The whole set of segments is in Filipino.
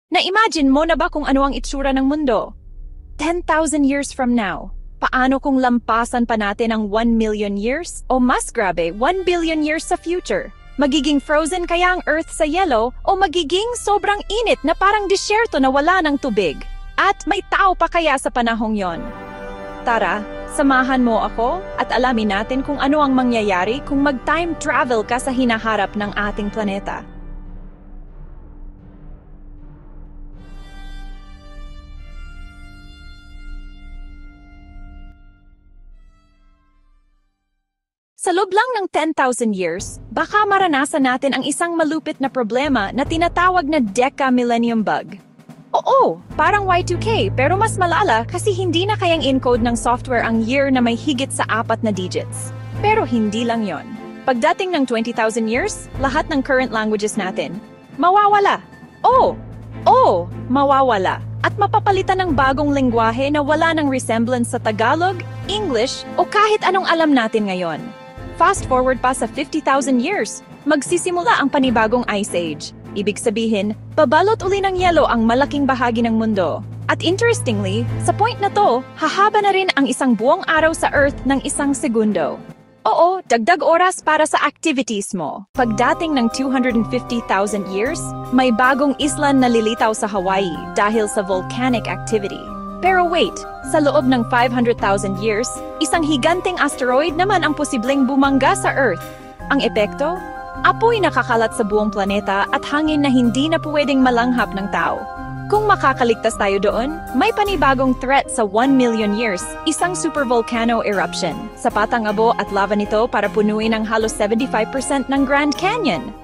Na-imagine mo na ba kung ano ang itsura ng mundo? 10,000 years from now. Paano kung lampasan pa natin ang 1 million years? O mas grabe, 1 billion years sa future? Magiging frozen kaya ang Earth sa yellow o magiging sobrang init na parang disyerto na wala ng tubig? At may tao pa kaya sa panahong yon? Tara, samahan mo ako at alamin natin kung ano ang mangyayari kung mag-time travel ka sa hinaharap ng ating planeta. Sa loob lang ng 10,000 years, baka maranasan natin ang isang malupit na problema na tinatawag na Deca Millennium Bug. Oo, parang Y2K pero mas malala kasi hindi na kayang encode ng software ang year na may higit sa 4 na digits. Pero hindi lang yon. Pagdating ng 20,000 years, lahat ng current languages natin, mawawala. Mawawala. At mapapalitan ng bagong lengguwahe na wala ng resemblance sa Tagalog, English o kahit anong alam natin ngayon. Fast forward pa sa 50,000 years, magsisimula ang panibagong Ice Age. Ibig sabihin, babalot uli ng yelo ang malaking bahagi ng mundo. At interestingly, sa point na to, hahaba na rin ang isang buong araw sa Earth ng 1 segundo. Oo, dagdag oras para sa activities mo. Pagdating ng 250,000 years, may bagong isla na lilitaw sa Hawaii dahil sa volcanic activity. Pero wait, sa loob ng 500,000 years, isang higanting asteroid naman ang posibleng bumangga sa Earth. Ang epekto? Apoy nakakalat sa buong planeta at hangin na hindi na pwedeng malanghap ng tao. Kung makakaligtas tayo doon, may panibagong threat sa 1 million years, isang supervolcano eruption. Sapat ang abo at lava nito para punuin ang halos 75% ng Grand Canyon.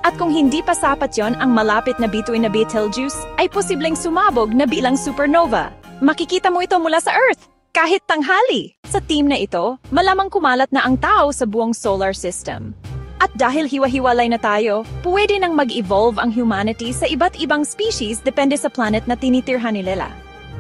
At kung hindi pa sapat yon, ang malapit na bituin na Betelgeuse ay posibleng sumabog na bilang supernova. Makikita mo ito mula sa Earth, kahit tanghali. Sa team na ito, malamang kumalat na ang tao sa buong solar system. At dahil hiwa-hiwalay na tayo, pwede nang mag-evolve ang humanity sa iba't ibang species depende sa planet na tinitirhan nila.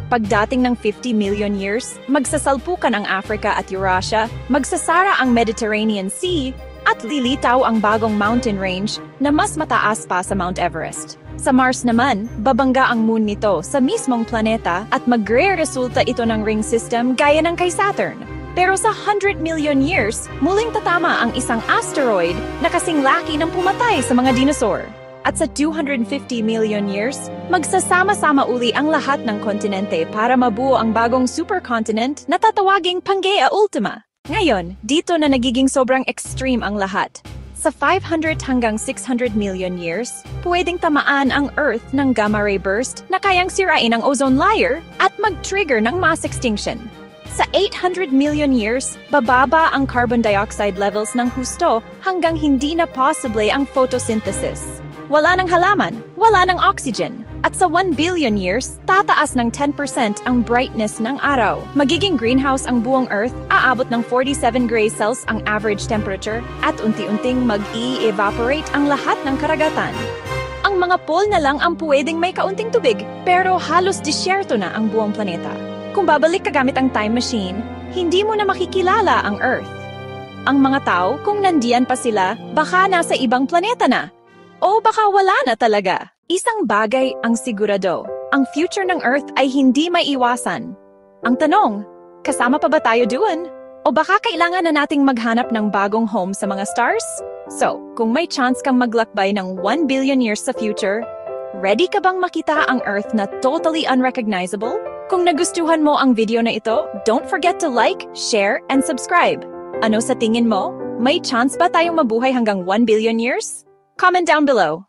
Pagdating ng 50 million years, magsasalpukan ang Africa at Eurasia, magsasara ang Mediterranean Sea, at lilitaw ang bagong mountain range na mas mataas pa sa Mount Everest. Sa Mars naman, babangga ang moon nito sa mismong planeta at magre-resulta ito ng ring system gaya ng kay Saturn. Pero sa 100 million years, muling tatama ang isang asteroid na kasing laki ng pumatay sa mga dinosaur. At sa 250 million years, magsasama-sama uli ang lahat ng kontinente para mabuo ang bagong supercontinent na tatawaging Pangaea Ultima. Ngayon, dito na nagiging sobrang extreme ang lahat. Sa 500 hanggang 600 million years, pwedeng tamaan ang Earth ng gamma ray burst na kayang sirain ang ozone layer at mag-trigger ng mass extinction. Sa 800 million years, bababa ang carbon dioxide levels ng husto hanggang hindi na possible ang photosynthesis. Wala ng halaman, wala ng oxygen. At sa 1 billion years, tataas ng 10% ang brightness ng araw. Magiging greenhouse ang buong Earth, aabot ng 47 degrees Celsius ang average temperature, at unti-unting mag-i-evaporate ang lahat ng karagatan. Ang mga pole na lang ang pwedeng may kaunting tubig, pero halos disyerto na ang buong planeta. Kung babalik ka gamit ang time machine, hindi mo na makikilala ang Earth. Ang mga tao, kung nandiyan pa sila, baka nasa ibang planeta na. O baka wala na talaga. Isang bagay ang sigurado, ang future ng Earth ay hindi maiiwasan. Ang tanong, kasama pa ba tayo doon? O baka kailangan na nating maghanap ng bagong home sa mga stars? So, kung may chance kang maglakbay ng 1 billion years sa future, ready ka bang makita ang Earth na totally unrecognizable? Kung nagustuhan mo ang video na ito, don't forget to like, share, and subscribe. Ano sa tingin mo? May chance ba tayong mabuhay hanggang 1 billion years? Comment down below.